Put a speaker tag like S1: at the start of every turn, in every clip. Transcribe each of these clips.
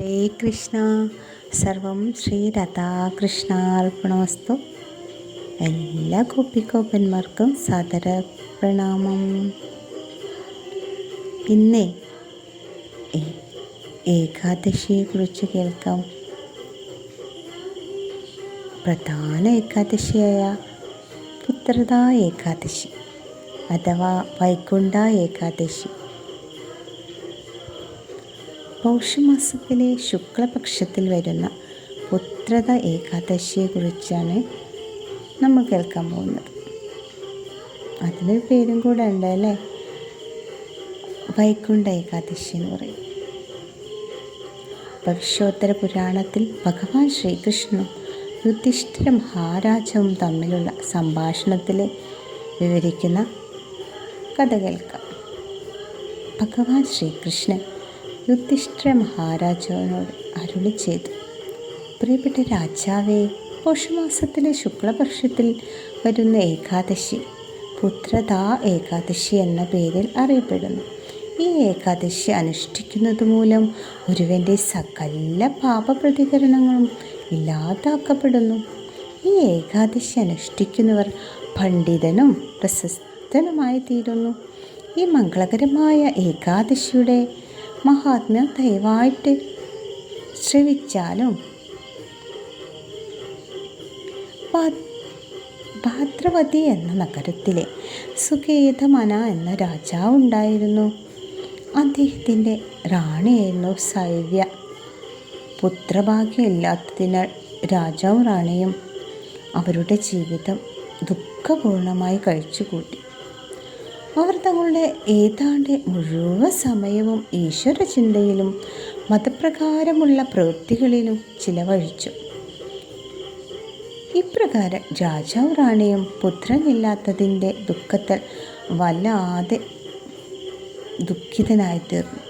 S1: ഹരേ കൃഷ്ണ. സർവം ശ്രീ രാധാകൃഷ്ണാർപ്പണമസ്തു. എല്ലാ ഗോപികോപ്പന്മാർക്കും സാദര പ്രണാമം. ഇന്ന് ഏകാദശിയെക്കുറിച്ച് കേൾക്കാം. പ്രധാന ഏകാദശിയായ പുത്രദാ ഏകാദശി അഥവാ വൈകുണ്ഠ ഏകാദശി പൗഷമാസത്തിലെ ശുക്ലപക്ഷത്തിൽ വരുന്ന പുത്രദ ഏകാദശിയെക്കുറിച്ചാണ് നമ്മൾ കേൾക്കാൻ പോകുന്നത്. അതിനൊരു പേരും കൂടെ ഉണ്ട് അല്ലേ, വൈകുണ്ഠ ഏകാദശി എന്ന് പറയും. ഭവിഷ്യോത്തര പുരാണത്തിൽ ഭഗവാൻ ശ്രീകൃഷ്ണനും യുധിഷ്ഠിര മഹാരാജാവും തമ്മിലുള്ള സംഭാഷണത്തിൽ വിവരിക്കുന്ന കഥ കേൾക്കാം. ഭഗവാൻ ശ്രീകൃഷ്ണൻ യുധിഷ്ഠിര മഹാരാജാവിനോട് അരുളി ചെയ്തു: പ്രിയപ്പെട്ട രാജാവേ, പൗഷമാസത്തിലെ ശുക്ലപക്ഷത്തിൽ വരുന്ന ഏകാദശി പുത്രദാ ഏകാദശി എന്ന പേരിൽ അറിയപ്പെടുന്നു. ഈ ഏകാദശി അനുഷ്ഠിക്കുന്നത് മൂലം ഒരുവൻ്റെ സകല പാപപ്രതികരണങ്ങളും ഇല്ലാതാക്കപ്പെടുന്നു. ഈ ഏകാദശി അനുഷ്ഠിക്കുന്നവർ പണ്ഡിതനും പ്രശസ്തനുമായി തീരുന്നു. ഈ മംഗളകരമായ ഏകാദശിയുടെ മഹാത്മ്യം ദയവായിട്ട് ശ്രവിച്ചാലും. ഭാദ്രവതി എന്ന നഗരത്തിലെ സുഖേതമന എന്ന രാജാവ് ഉണ്ടായിരുന്നു. അദ്ദേഹത്തിൻ്റെ റാണിയായിരുന്നു സൈവ്യ. പുത്രഭാഗ്യമില്ലാത്തതിനാൽ രാജാവും റാണിയും അവരുടെ ജീവിതം ദുഃഖപൂർണമായി കഴിച്ചുകൂട്ടി. അവർ തങ്ങളുടെ ഏതാണ്ട് മുഴുവൻ സമയവും ഈശ്വര ചിന്തയിലും മതപ്രകാരമുള്ള പ്രവൃത്തികളിലും ചിലവഴിച്ചു. ഇപ്രകാരം രാജാവ് റാണിയും പുത്രനില്ലാത്തതിൻ്റെ ദുഃഖത്തിൽ വല്ലാതെ ദുഃഖിതനായിത്തീർന്നു.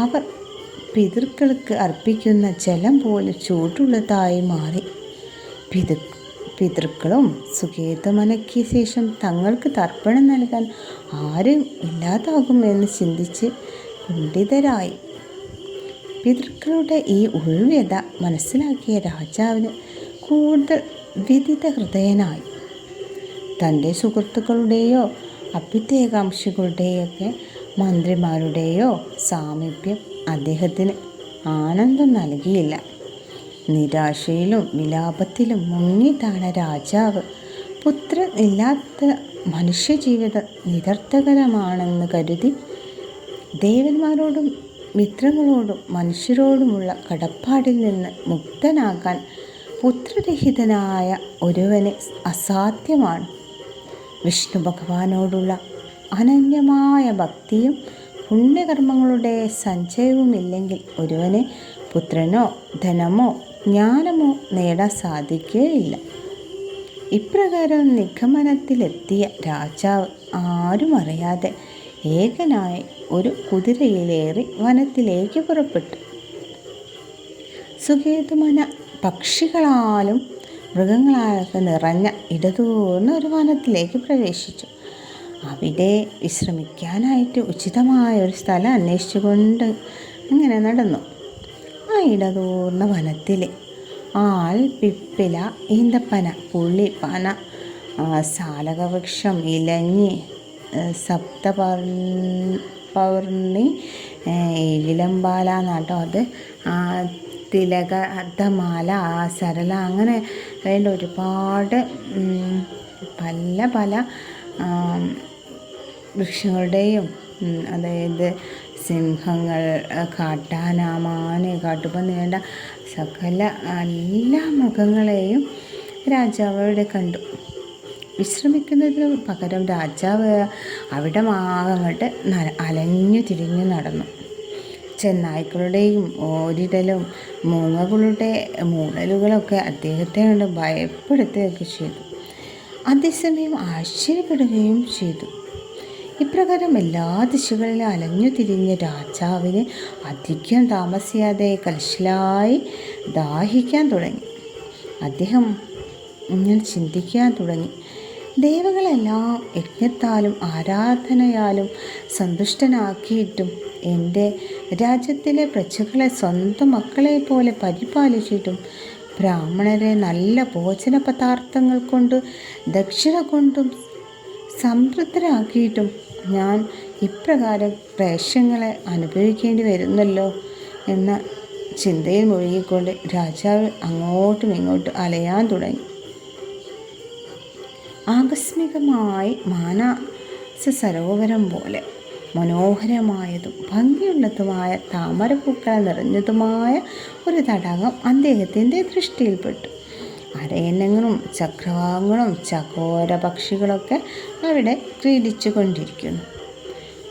S1: അവർ പിതൃക്കൾക്ക് അർപ്പിക്കുന്ന ജലം പോലും ചൂടുള്ളതായി മാറി. പിതൃക്കളും സുഖേതമനയ്ക്ക് ശേഷം തങ്ങൾക്ക് തർപ്പണം നൽകാൻ ആരും ഇല്ലാതാകുമെന്ന് ചിന്തിച്ച് കുണ്ഠിതരായി. പിതൃക്കളുടെ ഈ ഉൾവ്യത മനസ്സിലാക്കിയ രാജാവിന് കൂടുതൽ വിദിത ഹൃദയനായി. തൻ്റെ സുഹൃത്തുക്കളുടെയോ അഭ്യുദയകാംക്ഷികളുടെയൊക്കെ മന്ത്രിമാരുടെയോ സാമീപ്യം അദ്ദേഹത്തിന് ആനന്ദം നൽകിയില്ല. നിരാശയിലും വിലാപത്തിലും മുങ്ങിത്താണ രാജാവ് പുത്രൻ ഇല്ലാത്ത മനുഷ്യജീവിതം നിരർത്ഥകരമാണെന്ന് കരുതി ദേവന്മാരോടും മിത്രങ്ങളോടും മനുഷ്യരോടുമുള്ള കടപ്പാടിൽ നിന്ന് മുക്തനാകാൻ പുത്രരഹിതനായ ഒരുവന് അസാധ്യമാണ്. വിഷ്ണു ഭഗവാനോടുള്ള അനന്യമായ ഭക്തിയും പുണ്യകർമ്മങ്ങളുടെ സഞ്ചയവുമില്ലെങ്കിൽ ഒരുവന് പുത്രനോ ധനമോ ജ്ഞാനമോ നേടാൻ സാധിക്കുകയില്ല. ഇപ്രകാരം നിഗമനത്തിലെത്തിയ രാജാവ് ആരും അറിയാതെ ഏകനായി ഒരു കുതിരയിലേറി വനത്തിലേക്ക് പുറപ്പെട്ടു. സുഖേതുമന പക്ഷികളാലും മൃഗങ്ങളാലൊക്കെ നിറഞ്ഞ ഇടതൂർന്ന ഒരു വനത്തിലേക്ക് പ്രവേശിച്ചു. അവിടെ വിശ്രമിക്കാനായിട്ട് ഉചിതമായ ഒരു സ്ഥലം അന്വേഷിച്ചുകൊണ്ട് ഇങ്ങനെ നടന്നു. ആ ഇടതൂർന്ന വനത്തിൽ ആൽ, പിപ്പില, ഈന്തപ്പന, പുളി, പന, സാലകവൃക്ഷം, ഇലഞ്ഞി, സപ്തപർണി, ഇലമ്പാല എന്നാട്ടോ അത്, തിലക, അർദ്ധമാല, സരള, അങ്ങനെ വേണ്ട ഒരുപാട് പല പല വൃക്ഷങ്ങളുടെയും, അതായത് സിംഹങ്ങൾ, കാട്ടാന, മാന്, കാട്ടുപന്നി, വേണ്ട സകല എല്ലാ മൃഗങ്ങളെയും രാജാവ് അവിടെ കണ്ടു. വിശ്രമിക്കുന്നതിന് പകരം രാജാവ് അവിടെ അങ്ങോട്ട് അലഞ്ഞു തിരിഞ്ഞു നടന്നു. ചെന്നായ്ക്കളുടെയും ഓരിടലും മൂങ്ങകളുടെ മൂളലുകളൊക്കെ അദ്ദേഹത്തെ കൊണ്ട് ഭയപ്പെടുത്തുകയൊക്കെ ചെയ്തു. അതേസമയം ആശ്ചര്യപ്പെടുകയും ചെയ്തു. ഇപ്രകാരം എല്ലാ ദിശകളിലും അലഞ്ഞു തിരിഞ്ഞ രാജാവിന് അധികം താമസിയാതെ കലശലായി ദാഹിക്കാൻ തുടങ്ങി. അദ്ദേഹം ഇങ്ങനെ ചിന്തിക്കാൻ തുടങ്ങി: ദേവകളെല്ലാം യജ്ഞത്താലും ആരാധനയാലും സന്തുഷ്ടനാക്കിയിട്ടും എൻ്റെ രാജ്യത്തിലെ പ്രജകളെ സ്വന്തം മക്കളെ പോലെ പരിപാലിച്ചിട്ടും ബ്രാഹ്മണരെ നല്ല ഭോജന പദാർത്ഥങ്ങൾ കൊണ്ട് ദക്ഷിണ കൊണ്ടും സംതൃപ്തരാക്കിയിട്ടും ഞാൻ ഇപ്രകാരം ക്ലേശങ്ങളെ അനുഭവിക്കേണ്ടി വരുന്നല്ലോ എന്ന ചിന്തയിൽ മുഴുകിക്കൊണ്ട് രാജാവ് അങ്ങോട്ടും ഇങ്ങോട്ടും അലയാൻ തുടങ്ങി. ആകസ്മികമായി മാനസ സരോവരം പോലെ മനോഹരമായതും ഭംഗിയുള്ളതുമായ താമരപ്പൂക്കൾ നിറഞ്ഞതുമായ ഒരു തടാകം അദ്ദേഹത്തിൻ്റെ ദൃഷ്ടിയിൽപ്പെട്ടു. അരയന്നങ്ങളും ചക്രവാകങ്ങളും ചകോര പക്ഷികളൊക്കെ അവിടെ ക്രീഡിച്ചു കൊണ്ടിരിക്കുന്നു.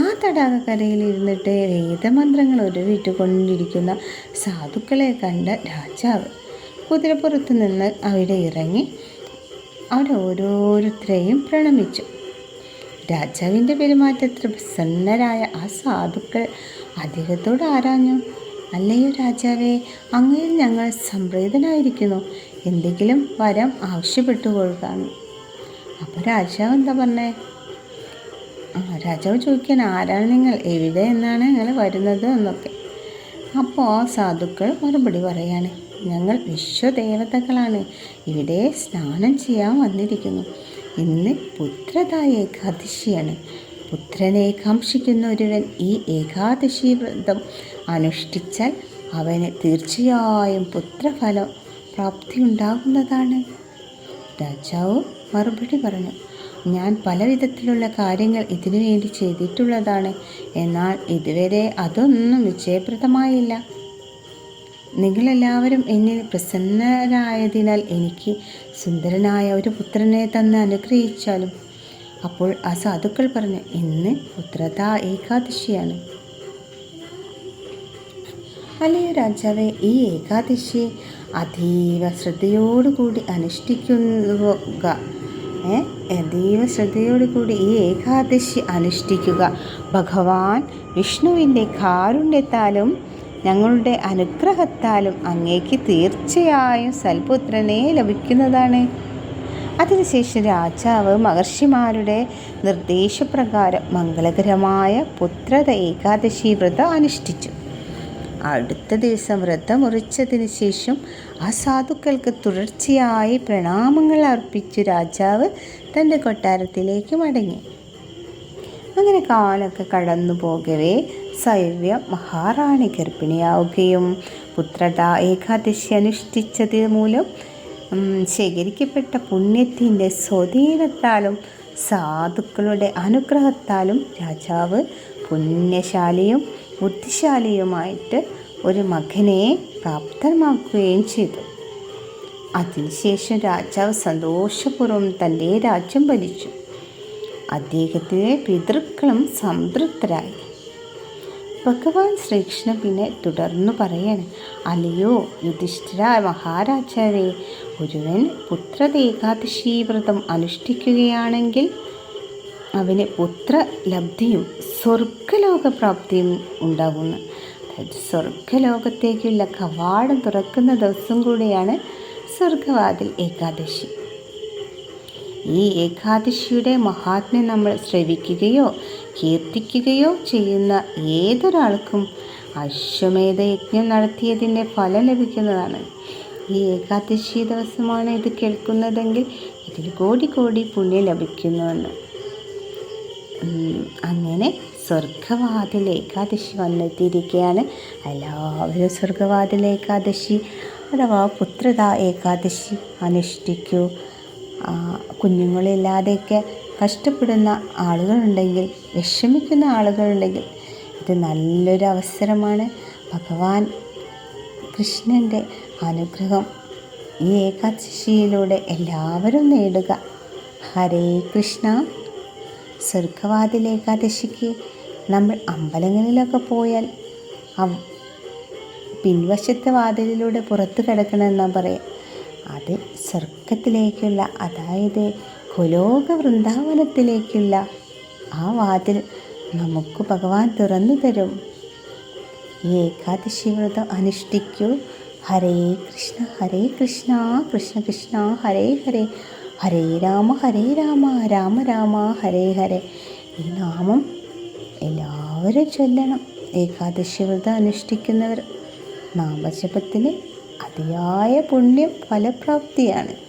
S1: ആ തടാകക്കരയിൽ ഇരുന്നിട്ട് വേദമന്ത്രങ്ങൾ ഉരുവിട്ടുകൊണ്ടിരിക്കുന്ന സാധുക്കളെ കണ്ട രാജാവ് കുതിരപ്പുറത്ത് നിന്ന് അവിടെ ഇറങ്ങി അവിടെ ഓരോരുത്തരെയും പ്രണമിച്ചു. രാജാവിൻ്റെ പെരുമാറ്റത്തിൽ പ്രസന്നരായ ആ സാധുക്കൾ അദ്ദേഹത്തോട് ആരാഞ്ഞു, അല്ലയോ രാജാവേ, അങ്ങയിൽ ഞങ്ങൾ സംപ്രീതനായിരിക്കുന്നു, എന്തെങ്കിലും വരം ആവശ്യപ്പെട്ടു കൊള്ളുകയാണ്. അപ്പോൾ രാജാവ് എന്താ പറഞ്ഞേ? രാജാവ് ചോദിക്കാൻ, ആരാണ് നിങ്ങൾ, എവിടെ നിന്നാണ് നിങ്ങൾ വരുന്നത് എന്നൊക്കെ. അപ്പോൾ ആ സാധുക്കൾ മറുപടി പറയാണ്, ഞങ്ങൾ വിശ്വദേവതകളാണ്, ഇവിടെ സ്നാനം ചെയ്യാൻ വന്നിരിക്കുന്നു. ഇന്ന് പുത്രദായ ഏകാദശിയാണ്. പുത്രനെ കാംക്ഷിക്കുന്ന ഒരുവൻ ഈ ഏകാദശി വ്രതം അനുഷ്ഠിച്ചാൽ അവന് തീർച്ചയായും പുത്രഫലം പ്രാപ്തി ഉണ്ടാകുന്നതാണ്. രാജാവ് മറുപടി പറഞ്ഞു, ഞാൻ പല വിധത്തിലുള്ള കാര്യങ്ങൾ ഇതിനു വേണ്ടി ചെയ്തിട്ടുള്ളതാണ്, എന്നാൽ ഇതുവരെ അതൊന്നും വിജയപ്രദമായില്ല. നിങ്ങളെല്ലാവരും എന്നിൽ പ്രസന്നരായതിനാൽ എനിക്ക് സുന്ദരനായ ഒരു പുത്രനെ തന്ന് അനുഗ്രഹിച്ചാലും. അപ്പോൾ ആ സാധുക്കൾ പറഞ്ഞു, ഇന്ന് പുത്രദാ ഏകാദശിയാണ്. അല്ലയോ രാജാവേ, ഈ ഏകാദശി അതീവ ശ്രദ്ധയോടുകൂടി അനുഷ്ഠിക്കുക. അതീവ ശ്രദ്ധയോടുകൂടി ഈ ഏകാദശി അനുഷ്ഠിക്കുക. ഭഗവാൻ വിഷ്ണുവിൻ്റെ കാരുണ്യത്താലും ഞങ്ങളുടെ അനുഗ്രഹത്താലും അങ്ങേക്ക് തീർച്ചയായും സൽപുത്രനെ ലഭിക്കുന്നതാണ്. അതിനുശേഷം രാജാവ് മഹർഷിമാരുടെ നിർദ്ദേശപ്രകാരം മംഗളകരമായ പുത്രദ ഏകാദശി വ്രതം അനുഷ്ഠിച്ചു. അടുത്ത ദിവസം വ്രതം മുറിച്ചതിന് ശേഷം ആ സാധുക്കൾക്ക് തുടർച്ചയായി പ്രണാമങ്ങൾ അർപ്പിച്ചു രാജാവ് തൻ്റെ കൊട്ടാരത്തിലേക്ക് മടങ്ങി. അങ്ങനെ കാലമൊക്കെ കടന്നു പോകവേ സൈവ്യ മഹാറാണി ഗർഭിണിയാവുകയും പുത്രദ ഏകാദശി അനുഷ്ഠിച്ചത് മൂലം ശേഖരിക്കപ്പെട്ട പുണ്യത്തിൻ്റെ സ്വാധീനത്താലും സാധുക്കളുടെ അനുഗ്രഹത്താലും രാജാവ് പുണ്യശാലിയും ബുദ്ധിശാലിയുമായിട്ട് ഒരു മകനെ പ്രാപ്തമാക്കുകയും ചെയ്തു. അതിനുശേഷം രാജാവ് സന്തോഷപൂർവ്വം തൻ്റെ രാജ്യം ഭരിച്ചു. അദ്ദേഹത്തിൻ്റെ പിതൃക്കളും സംതൃപ്തരായി. ഭഗവാൻ ശ്രീകൃഷ്ണൻ പിന്നെ തുടർന്നു പറയാണ്, അല്ലയോ യുധിഷ്ഠിര മഹാരാജാവേ, ഒരുവൻ പുത്രദ ഏകാദശി വ്രതം അനുഷ്ഠിക്കുകയാണെങ്കിൽ അവന് പുത്രലബ്ധിയും സ്വർഗലോകപ്രാപ്തിയും ഉണ്ടാകുന്നു. അതായത് സ്വർഗലോകത്തേക്കുള്ള കവാടം തുറക്കുന്ന ദിവസം കൂടിയാണ് സ്വർഗവാതിൽ ഏകാദശി. ഈ ഏകാദശിയുടെ മഹാത്മ്യം നമ്മൾ ശ്രവിക്കുകയോ കീർത്തിക്കുകയോ ചെയ്യുന്ന ഏതൊരാൾക്കും അശ്വമേധയജ്ഞം നടത്തിയതിൻ്റെ ഫലം ലഭിക്കുന്നതാണ്. ഈ ഏകാദശി ദിവസമാണ് ഇത് കേൾക്കുന്നതെങ്കിൽ ഇതിൽ കോടി കോടി പുണ്യം ലഭിക്കുന്നുവെന്ന്. അങ്ങനെ സ്വർഗവാതിൽ ഏകാദശി വന്നെത്തിയിരിക്കുകയാണ്. എല്ലാവരും സ്വർഗവാതിൽ ഏകാദശി അഥവാ പുത്രദ ഏകാദശി അനുഷ്ഠിക്കൂ. കുഞ്ഞുങ്ങളില്ലാതെയൊക്കെ കഷ്ടപ്പെടുന്ന ആളുകളുണ്ടെങ്കിൽ, വിഷമിക്കുന്ന ആളുകളുണ്ടെങ്കിൽ ഇത് നല്ലൊരു അവസരമാണ്. ഭഗവാൻ കൃഷ്ണൻ്റെ അനുഗ്രഹം ഈ ഏകാദശിയിലൂടെ എല്ലാവരും നേടുക. ഹരേ കൃഷ്ണ. സ്വർഗവാതിൽ ഏകാദശിക്ക് നമ്മൾ അമ്പലങ്ങളിലൊക്കെ പോയാൽ പിൻവശത്തെ വാതിലിലൂടെ പുറത്ത് കിടക്കണമെന്നാണ് പറയുക. അത് സ്വർഗത്തിലേക്കുള്ള, അതായത് ഗോലോക വൃന്ദാവനത്തിലേക്കുള്ള ആ വാതിൽ നമുക്ക് ഭഗവാൻ തുറന്നു തരും. ഈ ഏകാദശി വ്രതം അനുഷ്ഠിക്കൂ. ഹരേ കൃഷ്ണ കൃഷ്ണ കൃഷ്ണ ഹരേ ഹരേ, ഹരേ രാമ രാമ രാമ ഹരേ ഹരേ. ഈ നാമം എല്ലാവരും ചൊല്ലണം. ഏകാദശി വ്രതം അനുഷ്ഠിക്കുന്നവർ നാമജപത്തിന് അതിയായ പുണ്യം ഫലപ്രാപ്തിയാണ്.